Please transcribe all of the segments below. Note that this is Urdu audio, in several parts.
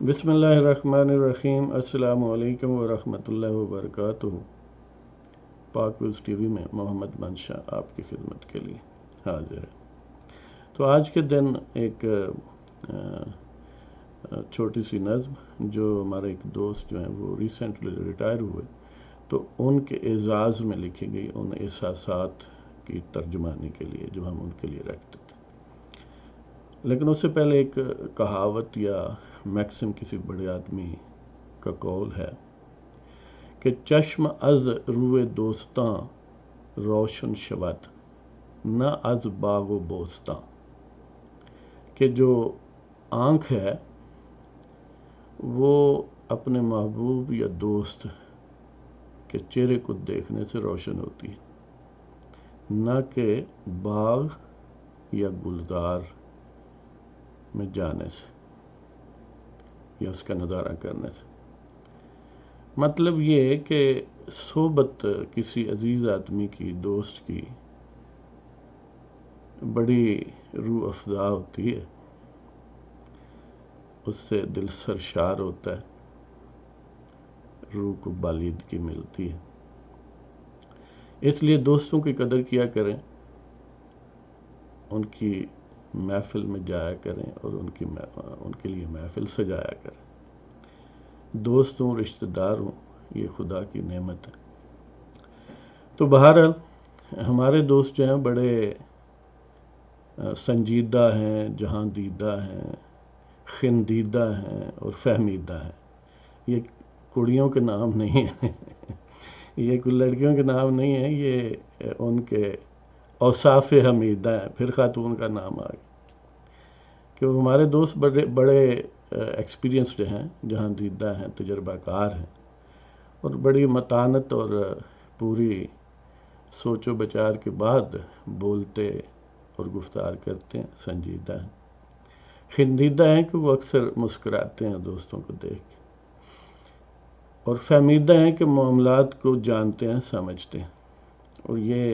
بسم اللہ الرحمن الرحیم۔ السلام علیکم ورحمۃ اللہ وبرکاتہ۔ پاک ویوز ٹی وی میں محمد منشا آپ کی خدمت کے لیے حاضر ہے۔ تو آج کے دن ایک چھوٹی سی نظم جو ہمارے ایک دوست جو ہیں وہ ریسنٹلی ریٹائر ہوئے، تو ان کے اعزاز میں لکھی گئی ان احساسات کی ترجمانی کے لیے جو ہم ان کے لیے رکھتے تھے۔ لیکن اس سے پہلے ایک کہاوت یا میکسم کسی بڑے آدمی کا قول ہے کہ چشم از روئے دوستاں روشن شود، نہ از باغ و بوستاں، کہ جو آنکھ ہے وہ اپنے محبوب یا دوست کے چہرے کو دیکھنے سے روشن ہوتی ہے، نہ کہ باغ یا گلزار میں جانے سے یا اس کا نظارہ کرنے سے۔ مطلب یہ ہے کہ صحبت کسی عزیز آدمی کی، دوست کی، بڑی روح افزا ہوتی ہے، اس سے دل سرشار ہوتا ہے، روح کو بالیدگی ملتی ہے۔ اس لیے دوستوں کی قدر کیا کریں، ان کی محفل میں جایا کریں اور ان کے لیے محفل سجایا کریں۔ دوست ہوں، رشتہ دار ہوں، یہ خدا کی نعمت ہے۔ تو بہرحال ہمارے دوست جو ہیں بڑے سنجیدہ ہیں، جہاں دیدہ ہیں، خندیدہ ہیں اور فہمیدہ ہیں۔ یہ کڑیوں کے نام نہیں ہیں، یہ کوئی لڑکیوں کے نام نہیں ہیں، یہ ان کے اوصاف حمیدہ ہیں۔ پھر خاتون کا نام آ گیا کہ ہمارے دوست بڑے ایکسپیرینسڈ ہیں، جہاں دیدہ ہیں، تجربہ کار ہیں، اور بڑی متانت اور پوری سوچ و بچار کے بعد بولتے اور گفتار کرتے ہیں، سنجیدہ ہیں، خندیدہ ہیں کہ وہ اکثر مسکراتے ہیں دوستوں کو دیکھ کے، اور فہمیدہ ہیں کہ معاملات کو جانتے ہیں، سمجھتے ہیں، اور یہ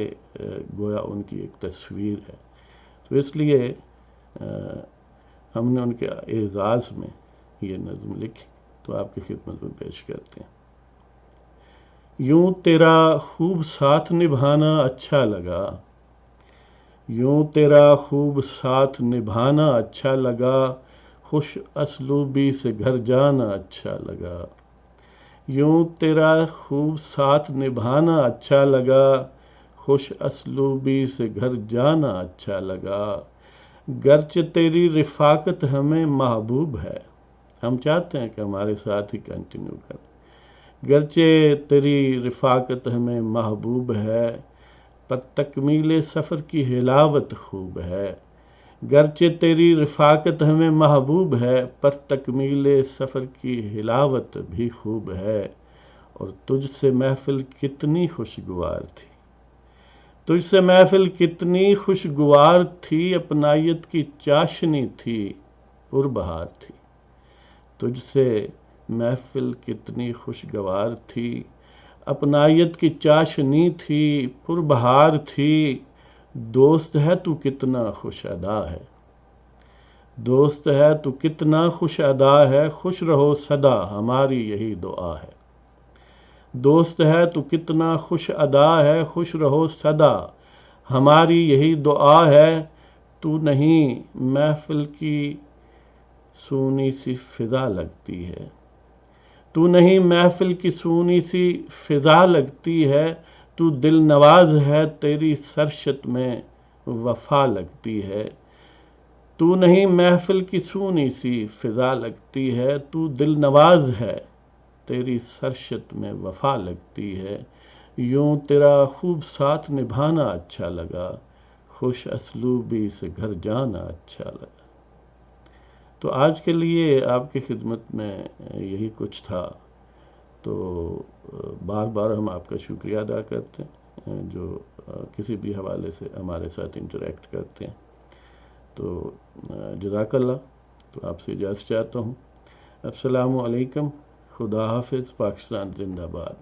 گویا ان کی ایک تصویر ہے۔ تو اس لیے ہم نے ان کے اعزاز میں یہ نظم لکھی، تو آپ کی خدمت میں پیش کرتے ہیں۔ یوں تیرا خوب ساتھ نبھانا اچھا لگا، یوں تیرا خوب ساتھ نبھانا اچھا لگا، خوش اسلوبی سے گھر جانا اچھا لگا۔ یوں تیرا خوب ساتھ نبھانا اچھا لگا، خوش اسلوبی سے گھر جانا اچھا لگا، گرچہ تیری رفاقت ہمیں محبوب ہے۔ ہم چاہتے ہیں کہ ہمارے ساتھ ہی کنٹینیو کریں۔ گرچہ تیری رفاقت ہمیں محبوب ہے، پر تکمیل سفر کی حلاوت خوب ہے۔ گرچہ تیری رفاقت ہمیں محبوب ہے، پر تکمیل سفر کی حلاوت بھی خوب ہے، اور تجھ سے محفل کتنی خوشگوار تھی، تجھ سے محفل کتنی خوشگوار تھی، اپنائیت کی چاشنی تھی، پربہار تھی۔ تجھ سے محفل کتنی خوشگوار تھی، اپنائیت کی چاشنی تھی، پربہار تھی، دوست ہے تو کتنا خوش ادا ہے، دوست ہے تو کتنا خوش ادا ہے، خوش رہو سدا ہماری یہی دعا ہے۔ دوست ہے تو کتنا خوش ادا ہے، خوش رہو سدا ہماری یہی دعا ہے، تو نہیں محفل کی سونی سی فضا لگتی ہے، تو نہیں محفل کی سونی سی فضا لگتی ہے، تو دل نواز ہے تیری سرشت میں وفا لگتی ہے۔ تو نہیں محفل کی سونی سی فضا لگتی ہے، تو دل نواز ہے تیری سرشت میں وفا لگتی ہے، یوں تیرا خوب ساتھ نبھانا اچھا لگا، خوش اسلوبی سے گھر جانا اچھا لگا۔ تو آج کے لیے آپ کی خدمت میں یہی کچھ تھا۔ تو بار بار ہم آپ کا شکریہ ادا کرتے ہیں جو کسی بھی حوالے سے ہمارے ساتھ انٹریکٹ کرتے ہیں۔ تو جزاک اللہ۔ تو آپ سے اجازت چاہتا ہوں۔ السلام علیکم، خدا حافظ، پاکستان زندہ باد۔